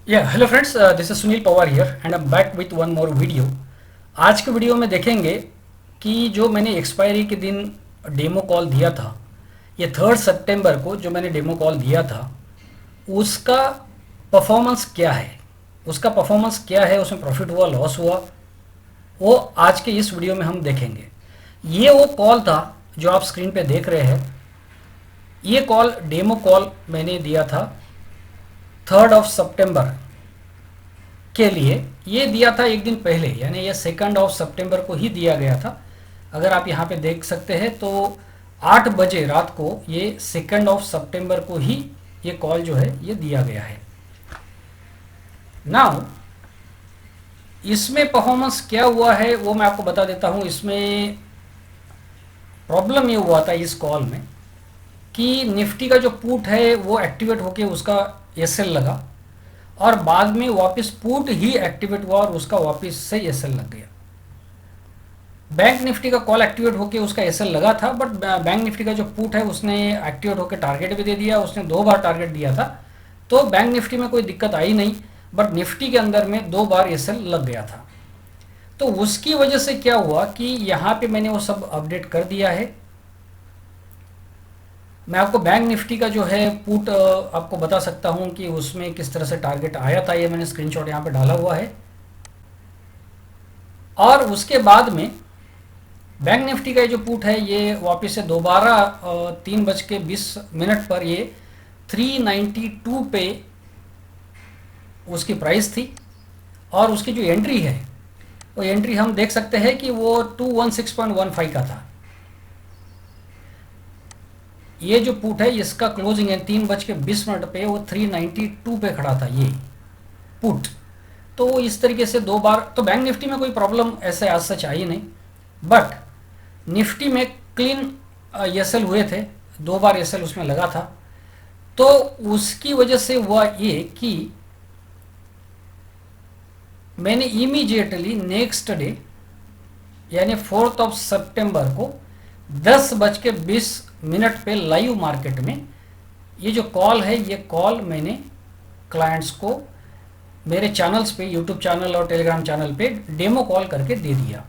Yeah, hello friends, this is Sunil Pawar here and I'm back with one more video. आज के video में देखेंगे कि जो मैंने एक्सपायरी के दिन डेमो कॉल दिया था, ये 3 सितंबर को जो मैंने डेमो कॉल दिया था, उसका परफॉर्मेंस क्या है, उसमें प्रॉफिट हुआ, लॉस हुआ, वो आज के इस वीडियो में हम देखेंगे। ये वो कॉल था जो आप स्क्रीन पे देख रहे हैं। ये कॉल डेमो कॉल मैंने दिया था 3 सितंबर के लिए। ये दिया था एक दिन पहले, यानी ये 2 सितंबर को ही दिया गया था। अगर आप यहाँ पे देख सकते हैं तो 8 बजे रात को ये 2 सितंबर को ही ये कॉल जो है ये दिया गया है। नाउ इसमें परफॉर्मेंस क्या हुआ है वो मैं आपको बता देता हूँ। इसमें प्रॉब्लम ये हुआ था इस कॉल में कि निफ्टी का जो पुट है वो एक्टिवेट होके उसका एसएल लगा और बाद में वापस पुट ही एक्टिवेट हुआ और उसका वापस से एसएल लग गया। बैंक निफ्टी का कॉल एक्टिवेट होके उसका एसएल लगा था, बट बैंक निफ्टी का जो पुट है उसने एक्टिवेट होके टारगेट भी दे दिया। उसने 2 बार टारगेट दिया था, तो बैंक निफ्टी में कोई दिक्कत आई नहीं, बट निफ्टी के अंदर में 2 बार एसएल लग गया था। तो उसकी वजह से क्या हुआ कि यहाँ पे मैंने वो सब अपडेट कर दिया है। मैं आपको बैंक निफ्टी का जो है पुट आपको बता सकता हूं कि उसमें किस तरह से टारगेट आया था। ये मैंने स्क्रीनशॉट यहाँ पे डाला हुआ है। और उसके बाद में बैंक निफ्टी का जो पुट है ये वापस से दोबारा 3:20 पर ये 392 पे उसकी प्राइस थी और उसकी जो एंट्री है वो एंट्री हम देख सकते हैं कि वो 216.15 का था। ये जो पुट है इसका क्लोजिंग है 3:20 पे वो 392 पे खड़ा था ये पुट। तो इस तरीके से 2 बार तो बैंक निफ्टी में कोई प्रॉब्लम ऐसे आज सच आई नहीं, बट निफ्टी में क्लीन एसएल हुए थे, 2 बार एसएल उसमें लगा था। तो उसकी वजह से हुआ ये कि मैंने इमीडिएटली नेक्स्ट डे यानी 4 सितंबर को 10:20 पे लाइव मार्केट में ये जो कॉल है ये कॉल मैंने क्लाइंट्स को मेरे चैनल्स पे, यूट्यूब चैनल और टेलीग्राम चैनल पे डेमो कॉल करके दे दिया।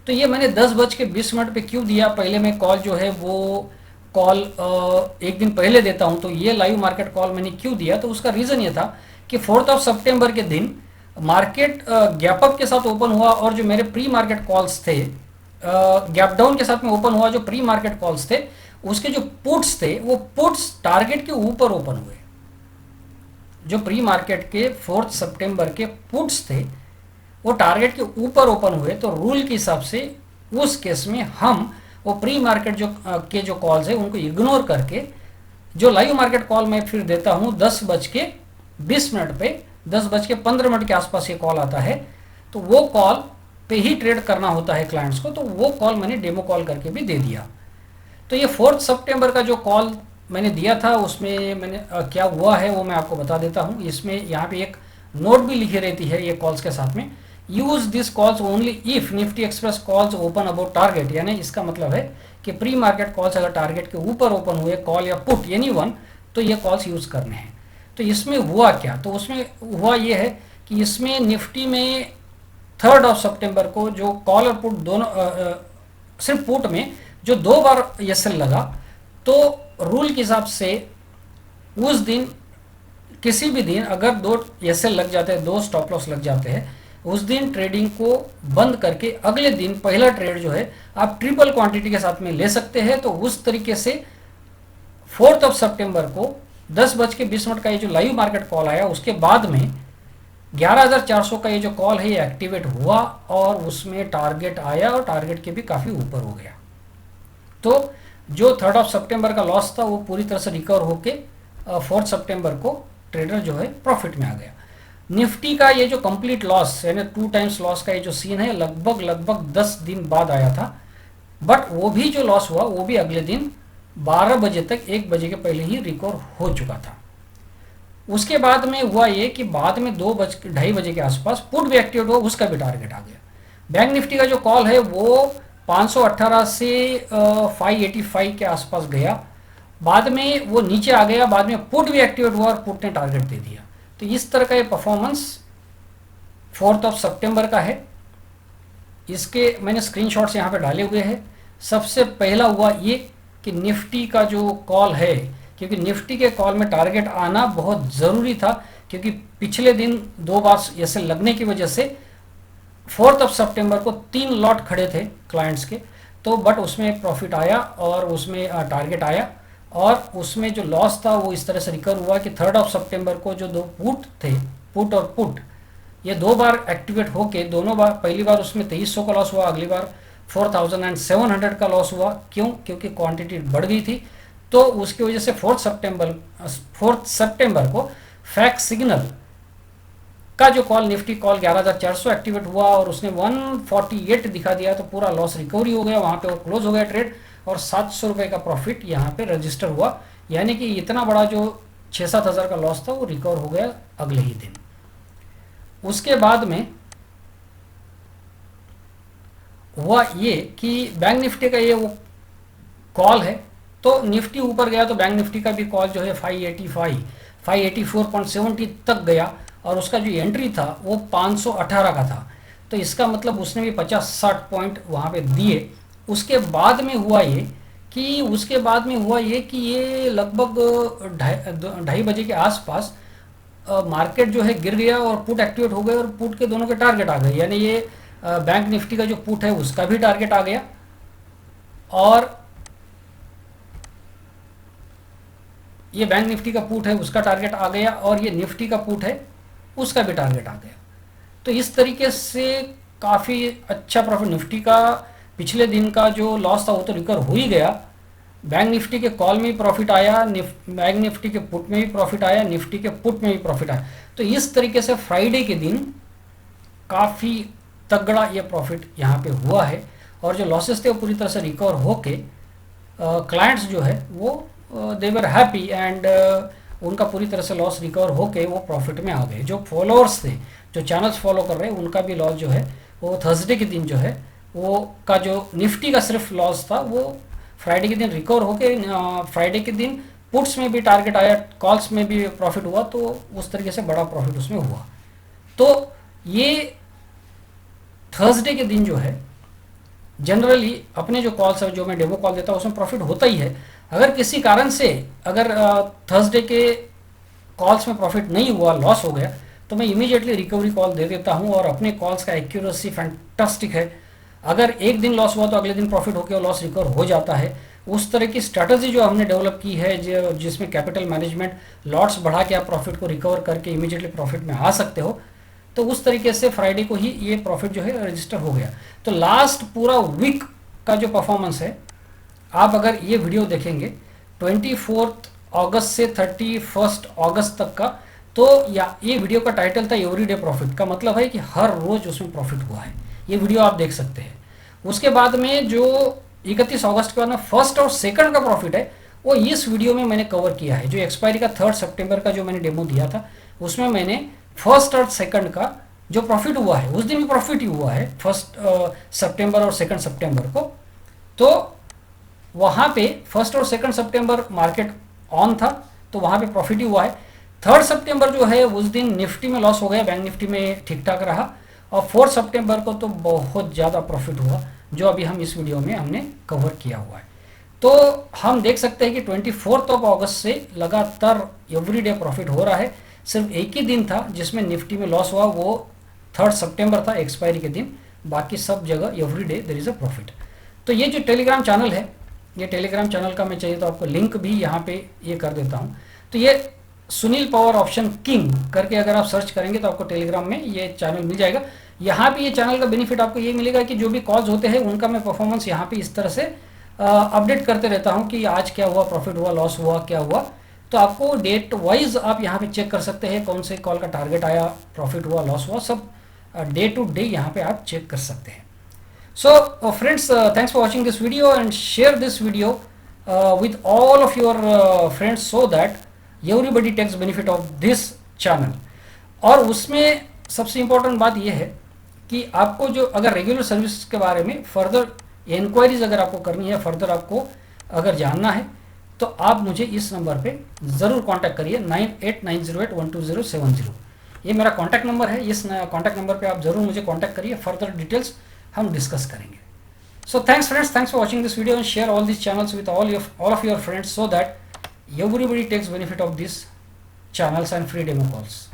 तो ये मैंने 10:20 पे क्यों दिया? पहले मैं कॉल जो है वो कॉल एक दिन पहले देता हूं, तो ये लाइव मार्केट कॉल मैंने क्यों दिया? तो उसका रीज़न ये था कि 4 सितंबर के दिन मार्केट गैप अप के साथ ओपन हुआ और जो मेरे प्री मार्केट कॉल्स थे गैप डाउन के साथ में ओपन हुआ। जो प्री मार्केट कॉल्स थे उसके जो पुट्स थे वो पुट्स टारगेट के ऊपर ओपन हुए। जो प्री मार्केट के 4 सितंबर के पुट्स थे वो टारगेट के ऊपर ओपन हुए। तो रूल के हिसाब से उस केस में हम वो प्री मार्केट जो कॉल्स है उनको इग्नोर करके जो लाइव मार्केट कॉल मैं फिर देता हूँ 10:20 पे, 10:15 के आसपास ये कॉल आता है, तो वो कॉल पे ही ट्रेड करना होता है क्लाइंट्स को। तो वो कॉल मैंने डेमो कॉल करके भी दे दिया। तो ये 4 सितंबर का जो कॉल मैंने दिया था उसमें मैंने क्या हुआ है वो मैं आपको बता देता हूँ। इसमें यहाँ पे एक नोट भी लिखी रहती है ये कॉल्स के साथ में, use this calls only if Nifty express calls open about target. यानी इसका मतलब है कि प्री मार्केट कॉल्स अगर टारगेट के ऊपर ओपन हुए कॉल या पुट एनी वन, तो ये कॉल्स यूज करने हैं। तो इसमें हुआ क्या? तो उसमें हुआ ये है कि इसमें निफ्टी में 3 सितंबर को जो कॉल और पुट दोनों सिर्फ पुट में जो 2 बार एसएल लगा, तो रूल के हिसाब से उस दिन किसी भी दिन अगर 2 एसएल लग जाते हैं, 2 स्टॉप लॉस लग जाते हैं, उस दिन ट्रेडिंग को बंद करके अगले दिन पहला ट्रेड जो है आप ट्रिपल क्वांटिटी के साथ में ले सकते हैं। तो उस तरीके से 4 सितंबर को 10:20 का ये जो लाइव मार्केट कॉल आया उसके बाद में 11,400 का ये जो कॉल है ये एक्टिवेट हुआ और उसमें टारगेट आया और टारगेट के भी काफ़ी ऊपर हो गया। तो जो 3 सितंबर का लॉस था वो पूरी तरह से रिकवर होके 4 सितंबर को ट्रेडर जो है प्रॉफिट में आ गया। निफ्टी का ये जो कंप्लीट लॉस यानी 2 टाइम्स लॉस का ये जो सीन है लगभग 10 दिन बाद आया था, बट वो भी जो लॉस हुआ वो भी अगले दिन 12 बजे तक, 1 बजे के पहले ही रिकवर हो चुका था। उसके बाद में हुआ ये कि बाद में 2:30 बजे के आसपास पुट भी एक्टिवेट हुआ, उसका भी टारगेट आ गया। बैंक निफ्टी का जो कॉल है वो 518 से 585 के आसपास गया, बाद में वो नीचे आ गया, बाद में पुट भी एक्टिवेट हुआ और पुट ने टारगेट दे दिया। तो इस तरह का ये परफॉर्मेंस 4 सितंबर का है। इसके मैंने स्क्रीनशॉट्स यहाँ पे डाले हुए हैं। सबसे पहला हुआ ये कि निफ्टी का जो कॉल है, क्योंकि निफ्टी के कॉल में टारगेट आना बहुत ज़रूरी था, क्योंकि पिछले दिन 2 बार ऐसे लगने की वजह से 4 सितंबर को 3 लॉट खड़े थे क्लाइंट्स के, तो बट उसमें प्रॉफिट आया और उसमें टारगेट आया, और उसमें जो लॉस था वो इस तरह से रिकवर हुआ कि 3 सितंबर को जो 2 पुट थे, पुट और पुट, ये 2 बार एक्टिवेट होके दोनों बार, पहली बार उसमें 2300 का लॉस हुआ, अगली बार 4700 का लॉस हुआ। क्यों? क्योंकि क्वांटिटी बढ़ गई थी। तो उसकी वजह से 4 सितंबर को फैक्ट सिग्नल का जो कॉल, निफ्टी कॉल 11400 एक्टिवेट हुआ और उसने 148 दिखा दिया, तो पूरा लॉस रिकवरी हो गया, वहां पे वो क्लोज हो गया ट्रेड, और 700 रुपए का प्रॉफिट यहाँ पे रजिस्टर हुआ। यानी कि इतना बड़ा जो 6-7 हज़ार का लॉस था वो रिकवर हो गया अगले ही दिन। उसके बाद में हुआ ये कि बैंक निफ्टी का ये वो कॉल है, तो निफ्टी ऊपर गया तो बैंक निफ्टी का भी कॉल जो है 584.70 तक गया, और उसका जो एंट्री था वो 518 का था। तो इसका मतलब उसने भी 50-60 पॉइंट वहाँ पे दिए। उसके बाद में हुआ ये कि ये लगभग 2:30 बजे के आसपास मार्केट जो है गिर गया और पुट एक्टिवेट हो गए, और पुट के दोनों के टारगेट आ गए। यानी ये बैंक निफ्टी का जो पुट है उसका भी टारगेट आ गया, और ये बैंक निफ्टी का पुट है उसका टारगेट आ गया, और ये निफ्टी का पुट है उसका भी टारगेट आ गया। तो इस तरीके से काफ़ी अच्छा प्रॉफिट, निफ्टी का पिछले दिन का जो लॉस था वो तो रिकवर हो ही गया, बैंक निफ्टी के कॉल में भी प्रॉफिट आया, बैंक निफ्टी के पुट में भी प्रॉफिट आया, निफ्टी के पुट में भी प्रॉफिट आया। तो इस तरीके से फ्राइडे के दिन काफ़ी तगड़ा ये प्रॉफिट यहाँ पे हुआ है, और जो लॉसेस थे वो पूरी तरह से रिकवर होके क्लाइंट्स जो है वो दे वर हैप्पी, एंड उनका पूरी तरह से लॉस रिकवर होके वो प्रॉफिट में आ गए। जो फॉलोअर्स थे, जो चैनल्स फॉलो कर रहे हैं, उनका भी लॉस जो है वो थर्सडे के दिन जो है वो का जो निफ्टी का सिर्फ लॉस था वो फ्राइडे के दिन रिकवर होके फ्राइडे के दिन पुट्स में भी टारगेट आया, कॉल्स में भी प्रॉफिट हुआ, तो उस तरीके से बड़ा प्रॉफिट उसमें हुआ। तो ये थर्सडे के दिन जो है जनरली अपने जो कॉल्स है, जो मैं डेमो कॉल देता हूँ उसमें प्रॉफिट होता ही है। अगर किसी कारण से अगर थर्सडे के कॉल्स में प्रॉफिट नहीं हुआ, लॉस हो गया, तो मैं इमीडिएटली रिकवरी कॉल दे देता हूँ, और अपने कॉल्स का एक्यूरेसी फैंटास्टिक है। अगर एक दिन लॉस हुआ तो अगले दिन प्रॉफिट होकर लॉस रिकवर हो जाता है। उस तरह की स्ट्रैटेजी जो हमने डेवलप की है, जो जिसमें कैपिटल मैनेजमेंट, लॉट्स बढ़ा के आप प्रॉफिट को रिकवर करके इमीडिएटली प्रॉफिट में आ सकते हो, तो उस तरीके से फ्राइडे को ही ये प्रॉफिट जो है रजिस्टर हो गया। तो लास्ट पूरा वीक का जो परफॉर्मेंस है, आप अगर ये वीडियो देखेंगे 24 अगस्त से 31 अगस्त तक का, तो या ये वीडियो का टाइटल था एवरीडे प्रॉफिट, का मतलब है कि हर रोज उसमें प्रॉफिट हुआ है। ये वीडियो आप देख सकते हैं। उसके बाद में जो 31 अगस्त के बाद में फर्स्ट और सेकंड का प्रॉफिट है वो इस वीडियो में मैंने कवर किया है। जो एक्सपायरी का 3 सितंबर का जो मैंने डेमो दिया था उसमें मैंने फर्स्ट और सेकंड का जो प्रॉफिट हुआ है, उस दिन भी प्रॉफिट ही हुआ है 1 सितंबर और 2 सितंबर को। तो वहाँ पे 1 और 2 सितंबर मार्केट ऑन था, तो वहाँ पे प्रॉफिट ही हुआ है। 3 सितंबर जो है उस दिन निफ्टी में लॉस हो गया, बैंक निफ्टी में ठीक ठाक रहा, और 4 सितंबर को तो बहुत ज़्यादा प्रॉफिट हुआ, जो अभी हम इस वीडियो में हमने कवर किया हुआ है। तो हम देख सकते हैं कि 24 अगस्त से लगातार एवरीडे प्रॉफिट हो रहा है। सिर्फ एक ही दिन था जिसमें निफ्टी में लॉस हुआ, वो 3 सितंबर था, एक्सपायरी के दिन। बाकी सब जगह everyday there is a profit. तो ये जो टेलीग्राम चैनल है, ये टेलीग्राम चैनल का मैं चाहिए तो आपको लिंक भी यहाँ पे ये कर देता हूँ। तो ये सुनील पावर ऑप्शन किंग करके अगर आप सर्च करेंगे तो आपको टेलीग्राम में ये चैनल मिल जाएगा। यहाँ पे ये चैनल का बेनिफिट आपको ये मिलेगा कि जो भी कॉल्स होते हैं उनका मैं परफॉर्मेंस यहाँ पे इस तरह से अपडेट करते रहता हूँ कि आज क्या हुआ, प्रॉफिट हुआ, लॉस हुआ, क्या हुआ। तो आपको डेट वाइज आप यहाँ पे चेक कर सकते हैं कौन से कॉल का टारगेट आया, प्रॉफिट हुआ, लॉस हुआ, सब डे टू डे यहाँ पे आप चेक कर सकते हैं। So friends, thanks for watching this video and share this video with all of your friends so that everybody takes benefit of this channel। और उसमें सबसे इम्पोर्टेंट बात यह है कि आपको जो अगर रेगुलर सर्विस के बारे में फर्दर इंक्वायरीज अगर आपको करनी है, फर्दर आपको अगर जानना है, तो आप मुझे इस नंबर पे ज़रूर कांटेक्ट करिए 9890812070। ये मेरा कांटेक्ट नंबर है, इस कांटेक्ट नंबर पे आप ज़रूर मुझे कांटेक्ट करिए, फर्दर डिटेल्स हम डिस्कस करेंगे। So thanks friends, thanks for watching this video and share all this channels with all of your friends so that everybody takes benefit of these channels and free demo calls.